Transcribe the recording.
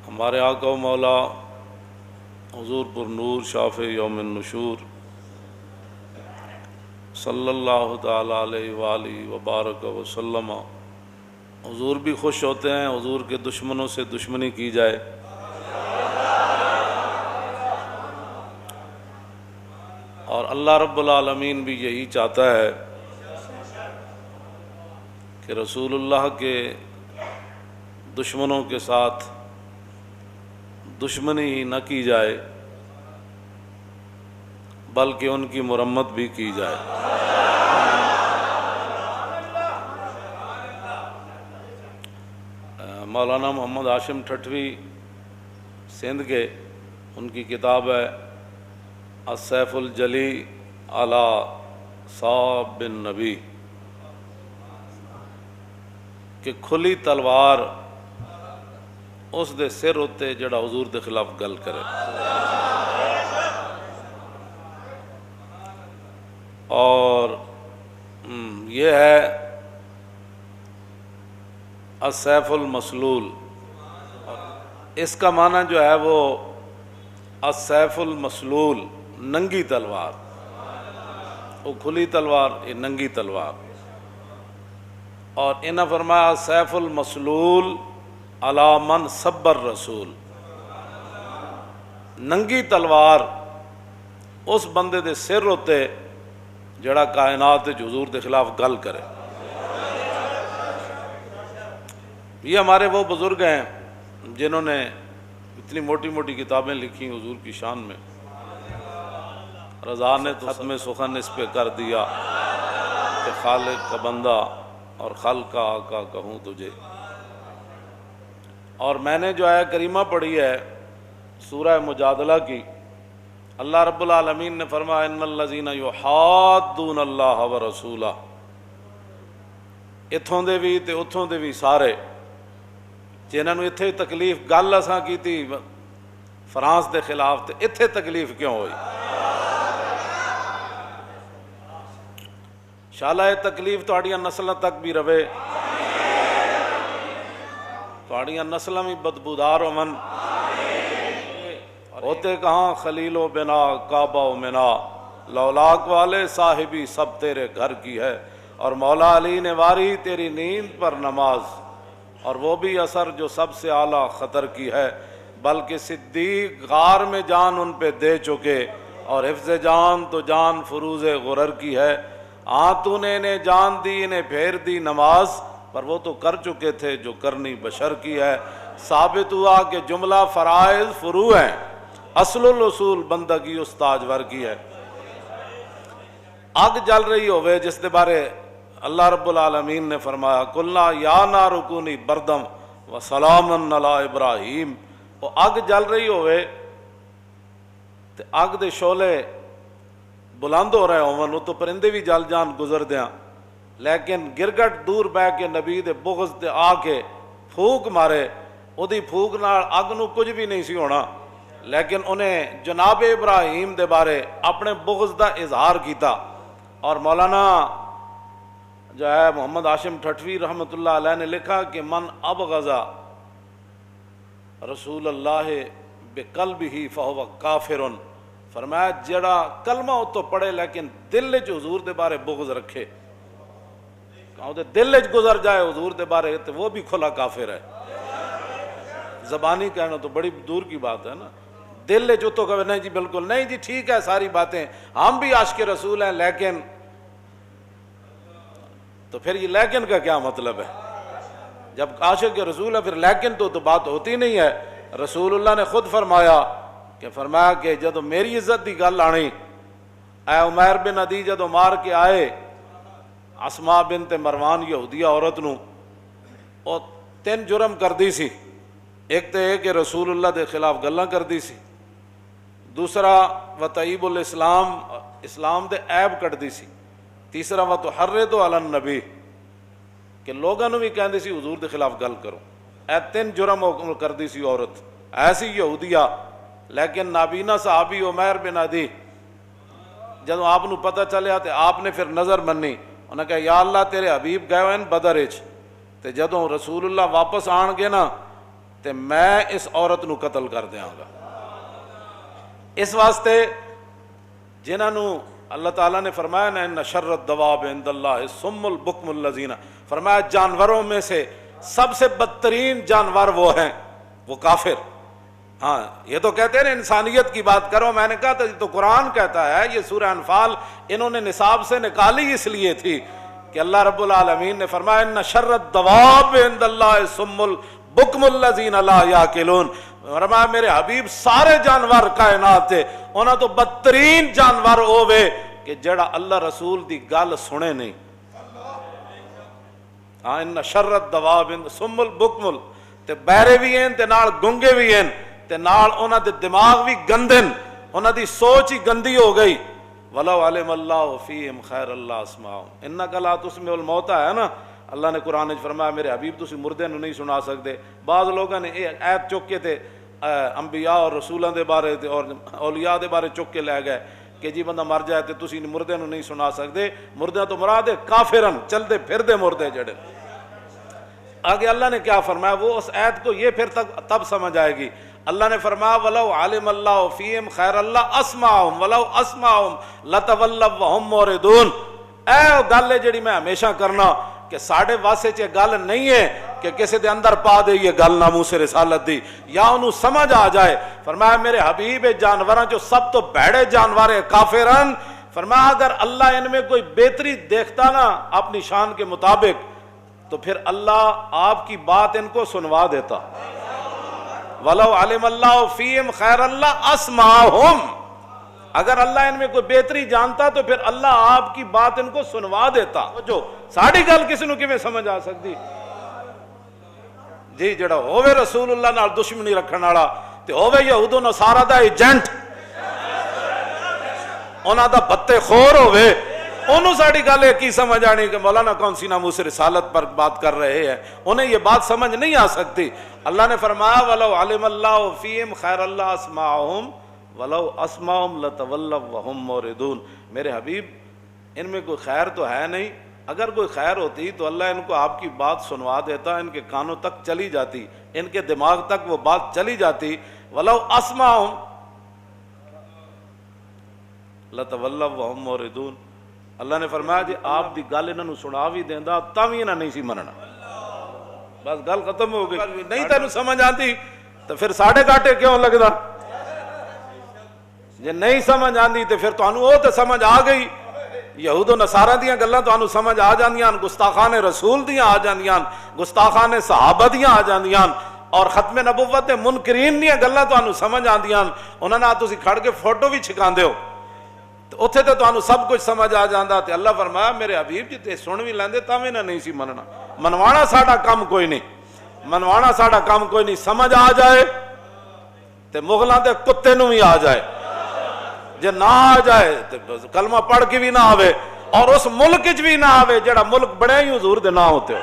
ہمارے آقا و مولا حضور پر نور شافع یوم النشور صلی اللہ تعالیٰ علیہ وآلہ وبارک وسلم، حضور بھی خوش ہوتے ہیں حضور کے دشمنوں سے دشمنی کی جائے، اور اللہ رب العالمین بھی یہی چاہتا ہے کہ رسول اللہ کے دشمنوں کے ساتھ دشمنی ہی نہ کی جائے بلکہ ان کی مرمت بھی کی جائے۔ مولانا محمد ہاشم ٹھٹوی سندھ کے، ان کی کتاب ہے السیف الجلی علی صاب بن نبی، کہ کھلی تلوار اس دے سر ہوتے جڑا حضور دے خلاف گل کرے، اور یہ ہے السیف المسلول۔ اس کا معنی جو ہے وہ السیف المسلول، ننگی تلوار، وہ کھلی تلوار، یہ ننگی تلوار۔ اور انہاں فرمایا السیف المسلول علی من سب الرسول، ننگی تلوار اس بندے دے سر ہوتے جڑا کائنات حضور دے خلاف گل کرے۔ یہ ہمارے وہ بزرگ ہیں جنہوں نے اتنی موٹی موٹی کتابیں لکھی حضور کی شان میں۔ رضا نے تو ختم سخن اس پہ کر دیا کہ خالق کا بندہ اور خلق کا آقا کہوں تجھے۔ اور میں نے جو آیہ کریمہ پڑھی ہے سورہ مجادلہ کی، اللہ رب العالمین نے فرمایا ان الذین یحادون اللہ ورسولہ، اتھوں دے بھی تے اتھوں دے بھی سارے جنہاں نوں اتھے تکلیف گل اساں کیتی فرانس دے خلاف، تے اتھے تکلیف کیوں ہوئی؟ انشاءاللہ یہ تکلیف تہاڈیاں نسلاں تک بھی رہے، تہاڈیاں نسلاں بھی بدبودار ہون۔ ہوتے کہاں خلیل و بنا کعبہ و منا، لولاک والے صاحبی سب تیرے گھر کی ہے، اور مولا علی نے واری تیری نیند پر نماز، اور وہ بھی اثر جو سب سے اعلیٰ خطر کی ہے، بلکہ صدیق غار میں جان ان پہ دے چکے، اور حفظ جان تو جان فروز غرر کی ہے۔ ہاں تو نے انہیں جان دی انہیں پھیر دی نماز، پر وہ تو کر چکے تھے جو کرنی بشر کی ہے۔ ثابت ہوا کہ جملہ فرائض فروع ہیں، اصل الاصول بندگی استاجور کی ہے۔ آگ جل رہی ہوئے جس دے بارے اللہ رب العالمین نے فرمایا قلنا یا نار کونی بردم و سلام علی ابراہیم، وہ آگ جل رہی ہوئے تے آگ دے شعلے بلند ہو رہے ہون، وہ تو پرندے بھی جل جان گزر دیاں، لیکن گرگٹ دور بہ کے نبی دے بغض تے آ کے پھوک مارے، او دی پھوک نال اگ نو کچھ بھی نہیں سی ہونا، لیکن انہیں جناب ابراہیم دے بارے اپنے بغض دا اظہار کیتا۔ اور مولانا جو ہے محمد ہاشم ٹھٹوی رحمۃ اللہ علیہ نے لکھا کہ من ابغض رسول اللہ بقلبہ فہو کافر، فرمایا جڑا کلمہ او تو پڑھے لیکن دل وچ حضور دے بارے بغض رکھے، کہاں دے دل وچ گزر جائے حضور دے بارے تو وہ بھی کھلا کافر ہے۔ زبانی کہنا تو بڑی دور کی بات ہے نا، دل وچ تو کہے نہیں جی بالکل نہیں جی ٹھیک ہے ساری باتیں، ہم بھی عاشق رسول ہیں، لیکن تو پھر یہ لیکن کا کیا مطلب ہے؟ جب عاشق رسول ہے پھر لیکن تو بات ہوتی نہیں ہے۔ رسول اللہ نے خود فرمایا کہ جدو میری عزت دی گل آنی، اے عمیر بن عدی جدو مار کے آئے اسماء بنت مروان یہودیہ عورت نو، اور 3 جرم کر دی سی، ایک تو یہ کہ رسول اللہ دے خلاف گلاں کر دی سی، دوسرا وطیب الاسلام، اسلام دے عیب کٹ دی سی، تیسرا وتحرض علی النبی، کہ لوگاں نو بھی کہندی سی حضور دے خلاف گل کرو۔ اے 3 جرم کر دی سی عورت، ایسی یہودیہ، لیکن نابینا صحابی عمیر بن عدی جدو آپ نو پتہ چلیا تو آپ نے پھر نظر منی، انہوں نے کہا یا اللہ تیرے حبیب گئے ہوئے بدر وچ، تے جدوں رسول اللہ واپس آن گے نا تے میں اس عورت نو قتل کر دیاں گا۔ اس واسطے جنہاں نو اللہ تعالیٰ نے فرمایا نا ان شر الدواب عند اللہ الصم البکم الذین، فرمایا جانوروں میں سے سب سے بدترین جانور وہ ہیں وہ کافر۔ ہاں یہ تو کہتے ہیں نا انسانیت کی بات کرو، میں نے کہا تھا یہ تو قرآن کہتا ہے، یہ سورہ انفال انہوں نے نصاب سے نکالی اس لیے تھی کہ اللہ رب العالمین نے فرمایا ان شر الدواب عند اللہ الصم البکم الذین لا یعقلون، فرمایا میرے حبیب سارے جانور کائنات تھے انہاں تو بدترین جانور ہوئے کہ جڑا اللہ رسول دی گل سنے نہیں۔ ہاں ان شر الدواب الصم البکم، تے بہرے بھی ہیں تے نال گنگے بھی ہیں تے نال انہاں دے دماغ بھی گندن، انہاں دی سوچ ہی گندی ہو گئی۔ وَلَوْ عَلِمَ اللَّهُ فِيهِمْ خَيْرَ اللَّهُ أَسْمَعَهُمْ إِنَّكَ لَا تُسْمِعُ الْمَوْتَى ہے نا، اللہ نے قرآن میں فرمایا میرے حبیب تسی مردے نو نہیں سنا سکتے۔ بعض لوگوں نے یہ آیت چک کے تے انبیاء اور رسولاں دے بارے اور اولیاء دے بارے چک کے لے گئے کہ جی بندہ مر جائے تے تسی مردے نو نہیں سنا سکتے، مردے تو مراد ہے کافرن چلتے پھردے مردے جڑے۔ آگے اللہ نے کیا فرمایا، وہ اس آیت کو یہ پھر تب سمجھ آئے گی۔ اللہ نے فرمایا وَلَوْ عَلِمَ اللَّهُ فِيهِمْ خَيْرَ اللَّهُ أَسْمَعَهُمْ وَلَوْ أَسْمَعَهُمْ لَتَوَلَّوْا وَهُمْ مُعْرِضُونَ۔ اے گل ہے جڑی میں ہمیشہ کرنا کہ ساڑھے واسے چے گل نہیں ہے کہ کسی دے اندر پا دے یہ گل ناموس رسالت دی یا انہوں سمجھ آ جائے۔ فرمایا میرے حبیب جانوراں جو سب تو بڑے جانور کافرن، فرمایا اگر اللہ ان میں کوئی بہتری دیکھتا نا اپنی شان کے مطابق تو پھر اللہ آپ کی بات ان کو سنوا دیتا۔ وَلَوْ عَلِمَ اللَّهُ فِيهِمْ خَيْرَ اللَّهُ أَسْمَعَهُمْ، اگر اللہ ان میں کوئی بہتری جانتا تو پھر اللہ آپ کی بات ان کو سنوا دیتا۔ جو ساڑھی گل کسی نو کیویں سمجھ آ سکتی جی، جڑا ہووے رسول اللہ نال دشمنی رکھن والا تے ہووے یہود و نصارا دا ایجنٹ، انہاں دا بتے خور ہووے، انہوں ساڑھی گل کی سمجھ آنی کہ مولانا کون سی ناموس رسالت پر بات کر رہے ہیں، انہیں یہ بات سمجھ نہیں آ سکتی۔ اللہ نے فرمایا وَلَوْ عَلِمَ اللَّهُ فِيهِمْ خَيْرَ اللَّهُ أَسْمَعَهُمْ وَلَوْ أَسْمَعَهُمْ لَتَوَلَّوْا وَهُمْ مُعْرِضُونَ۔ میرے حبیب ان میں کوئی خیر تو ہے نہیں، اگر کوئی خیر ہوتی تو اللہ ان کو آپ کی بات سنوا دیتا، ان کے کانوں تک چلی جاتی، ان کے دماغ تک وہ بات چلی جاتی۔ وَلَوْ أَسْمَعَهُمْ لَتَوَلَّوْا وَهُمْ مُعْرِضُونَ۔ اللہ نے فرمایا جی آپ دی گل انہوں نے سنا بھی دیندہ تاں بھی انہاں نہیں سی مننا، بس گل ختم ہو گئی۔ نہیں تینوں سمجھ آتی تو پھر ساڑھے گاٹے کیوں لگدا، جے نہیں سمجھ آندی تو پھر تانوں وہ تو سمجھ آ گئی، یہود و نصارہ دیاں گلاں تانوں سمجھ آ جاندیاں، گستاخان رسول دیاں آ جاندیاں، گستاخان صحابہ دیاں آ جاندیاں، اور ختم نبوت منکرین دیاں گلاں تانوں سمجھ آندیاں، انہاں نال تسی کھڑ کے فوٹو بھی چھکاندے ہو اتھے تو تانوں سب کچھ سمجھ آ جاندہ۔ تے اللہ فرمایا میرے حبیب جی تے سن بھی لیندے تاں نہ نہیں سی مننا، منوانا ساڑا کام کوئی نہیں، منوانا ساڑا کام کوئی نہیں، سمجھ آ جائے تے مغلاں دے کتے نو بھی آ جائے، جے نہ آ جائے تے کلمہ پڑھ کے بھی نہ آوے اور اس ملک بھی نہ آوے جڑا ملک بڑے ہی حضور دے نہ ہوتے ہو۔